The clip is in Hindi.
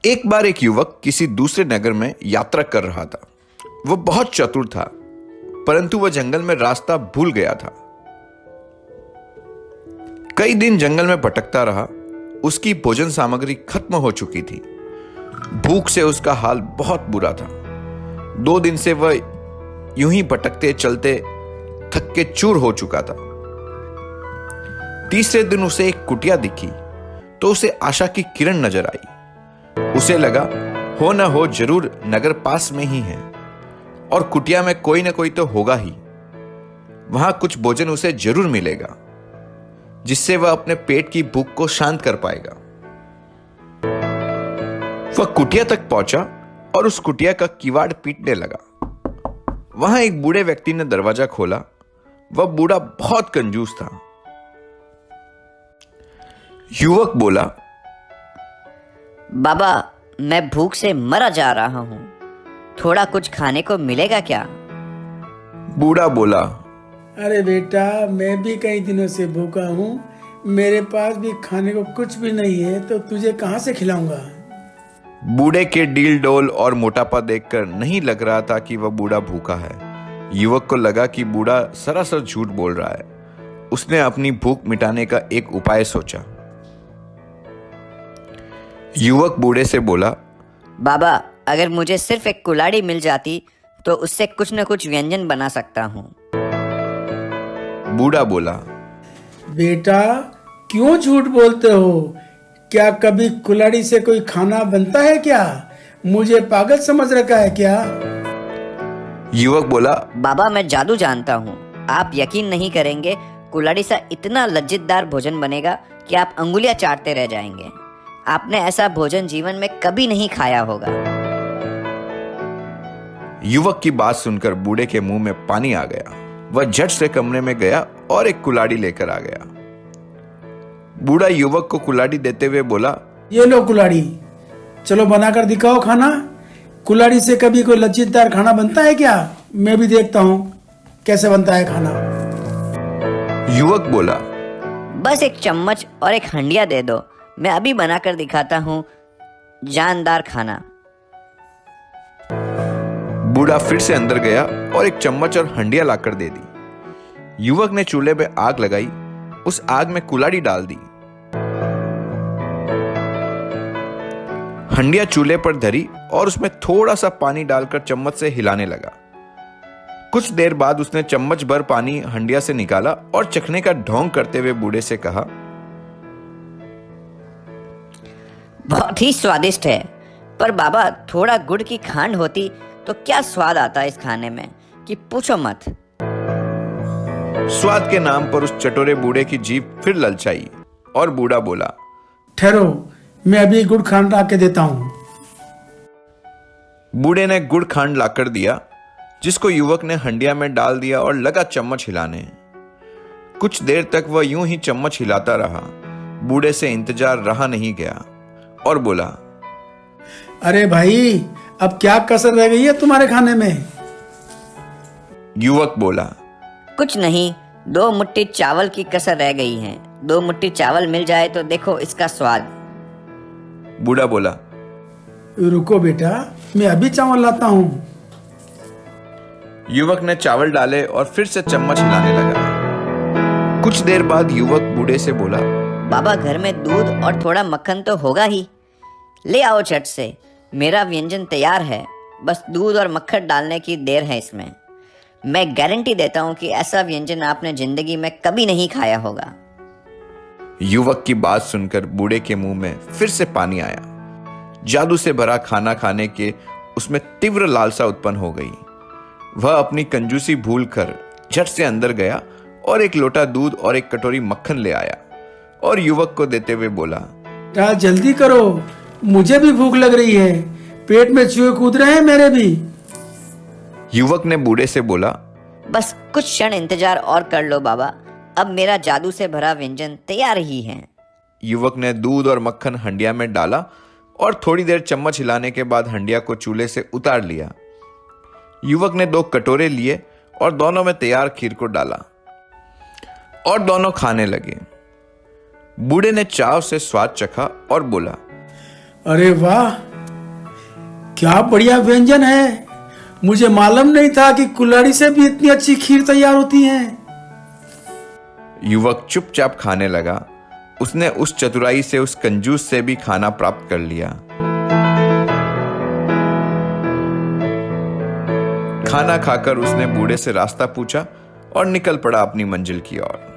एक बार एक युवक किसी दूसरे नगर में यात्रा कर रहा था। वह बहुत चतुर था, परंतु वह जंगल में रास्ता भूल गया था। कई दिन जंगल में भटकता रहा। उसकी भोजन सामग्री खत्म हो चुकी थी। भूख से उसका हाल बहुत बुरा था। 2 दिन से वह यूं ही भटकते चलते थक के चूर हो चुका था। तीसरे दिन उसे एक कुटिया दिखी तो उसे आशा की किरण नजर आई। उसे लगा हो न हो जरूर नगर पास में ही है और कुटिया में कोई ना कोई तो होगा ही। वहां कुछ भोजन उसे जरूर मिलेगा जिससे वह अपने पेट की भूख को शांत कर पाएगा। वह कुटिया तक पहुंचा और उस कुटिया का किवाड़ पीटने लगा। वहां एक बूढ़े व्यक्ति ने दरवाजा खोला। वह बूढ़ा बहुत कंजूस था। युवक बोला, बाबा, मैं भूख से मरा जा रहा हूं, थोड़ा कुछ खाने को मिलेगा क्या? बूढ़ा बोला, अरे बेटा, मैं भी कई दिनों से भूखा हूँ। मेरे पास भी खाने को कुछ भी नहीं है, तो तुझे कहाँ से खिलाऊंगा? बूढ़े के डील डोल और मोटापा देखकर नहीं लग रहा था कि वह बूढ़ा भूखा है। युवक को लगा कि बूढ़ा सरासर झूठ बोल रहा है। उसने अपनी भूख मिटाने का एक उपाय सोचा। युवक बूढ़े से बोला, बाबा, अगर मुझे सिर्फ एक कुल्हाड़ी मिल जाती तो उससे कुछ न कुछ व्यंजन बना सकता हूँ। बूढ़ा बोला, बेटा, क्यों झूठ बोलते हो? क्या कभी कुल्हाड़ी से कोई खाना बनता है क्या? मुझे पागल समझ रखा है क्या? युवक बोला, बाबा, मैं जादू जानता हूँ, आप यकीन नहीं करेंगे। कुल्हाड़ी से इतना लज्जितदार भोजन बनेगा कि आप अंगुलियां चाटते रह जाएंगे। आपने ऐसा भोजन जीवन में कभी नहीं खाया होगा। युवक की बात सुनकर बूढ़े के मुंह में पानी आ गया। वह झट से कमरे में गया और एक कुल्हाड़ी लेकर आ गया। बूढ़ा युवक को कुल्हाड़ी देते हुए बोला, ये लो कुल्हाड़ी, चलो बनाकर दिखाओ खाना। कुल्हाड़ी से कभी कोई लज्जितदार खाना बनता है क्या? मैं भी देखता हूँ कैसे बनता है खाना। युवक बोला, बस एक चम्मच और एक हंडिया दे दो, मैं अभी बनाकर दिखाता हूँ जानदार खाना। बूढ़ा फिर से अंदर गया और एक चम्मच और हंडिया लाकर दे दी। युवक ने चूल्हे पे आग लगाई। उस आग में कुल्हाड़ी डाल दी। हंडिया चूल्हे पर धरी और उसमें थोड़ा सा पानी डालकर चम्मच से हिलाने लगा। कुछ देर बाद उसने चम्मच भर पानी हंडिया से निकाला और चखने का ढोंग करते हुए बूढ़े से कहा, बहुत ही स्वादिष्ट है, पर बाबा, थोड़ा गुड़ की खांड होती तो क्या स्वाद आता इस खाने में कि पूछो मत। स्वाद के नाम पर उस चटोरे बूढ़े की जीभ फिर ललचाई और बूढ़ा बोला, ठहरो, मैं अभी गुड़ खांड ला के देता हूँ। बूढ़े ने गुड़ खांड लाकर दिया, जिसको युवक ने हंडिया में डाल दिया और लगा चम्मच हिलाने। कुछ देर तक वह यूं ही चम्मच हिलाता रहा। बूढ़े से इंतजार रहा नहीं गया और बोला, अरे भाई, अब क्या कसर रह गई है तुम्हारे खाने में? युवक बोला, कुछ नहीं, 2 मुट्ठी चावल की कसर रह गई है। 2 मुट्ठी चावल मिल जाए तो देखो इसका स्वाद। बूढ़ा बोला, रुको बेटा, मैं अभी चावल लाता हूँ। युवक ने चावल डाले और फिर से चम्मच हिलाने लगा। कुछ देर बाद युवक बूढ़े से बोला, बाबा, घर में दूध और थोड़ा मक्खन तो होगा ही, ले आओ झट से। मेरा व्यंजन तैयार है, बस दूध और मक्खन डालने की देर है इसमें। मैं गारंटी देता हूँ कि ऐसा व्यंजन आपने जिंदगी में कभी नहीं खाया होगा। युवक की बात सुनकर बूढ़े के मुंह में फिर से पानी आया। जादू से भरा खाना खाने के उसमें तीव्र लालसा उत्पन्न हो गई। वह अपनी कंजूसी भूलकर झट से अंदर गया और एक लोटा दूध और एक कटोरी मक्खन ले आया और युवक को देते हुए बोला, बेटा, जल्दी करो, मुझे भी भूख लग रही है। पेट में चूहे कूद रहे हैं मेरे भी। युवक ने बूढ़े से बोला, बस कुछ क्षण इंतजार और कर लो बाबा, अब मेरा जादू से भरा व्यंजन तैयार ही है। युवक ने दूध और मक्खन हंडिया में डाला और थोड़ी देर चम्मच हिलाने के बाद हंडिया को चूल्हे से उतार लिया। युवक ने 2 कटोरे लिए और दोनों में तैयार खीर को डाला और दोनों खाने लगे। बूढ़े ने चाव से स्वाद चखा और बोला, अरे वाह, क्या बढ़िया व्यंजन है। मुझे मालूम नहीं था कि कुल्हड़ी से भी इतनी अच्छी खीर तैयार होती है। युवक चुपचाप खाने लगा। उसने उस चतुराई से उस कंजूस से भी खाना प्राप्त कर लिया। खाना खाकर उसने बूढ़े से रास्ता पूछा और निकल पड़ा अपनी मंजिल की ओर।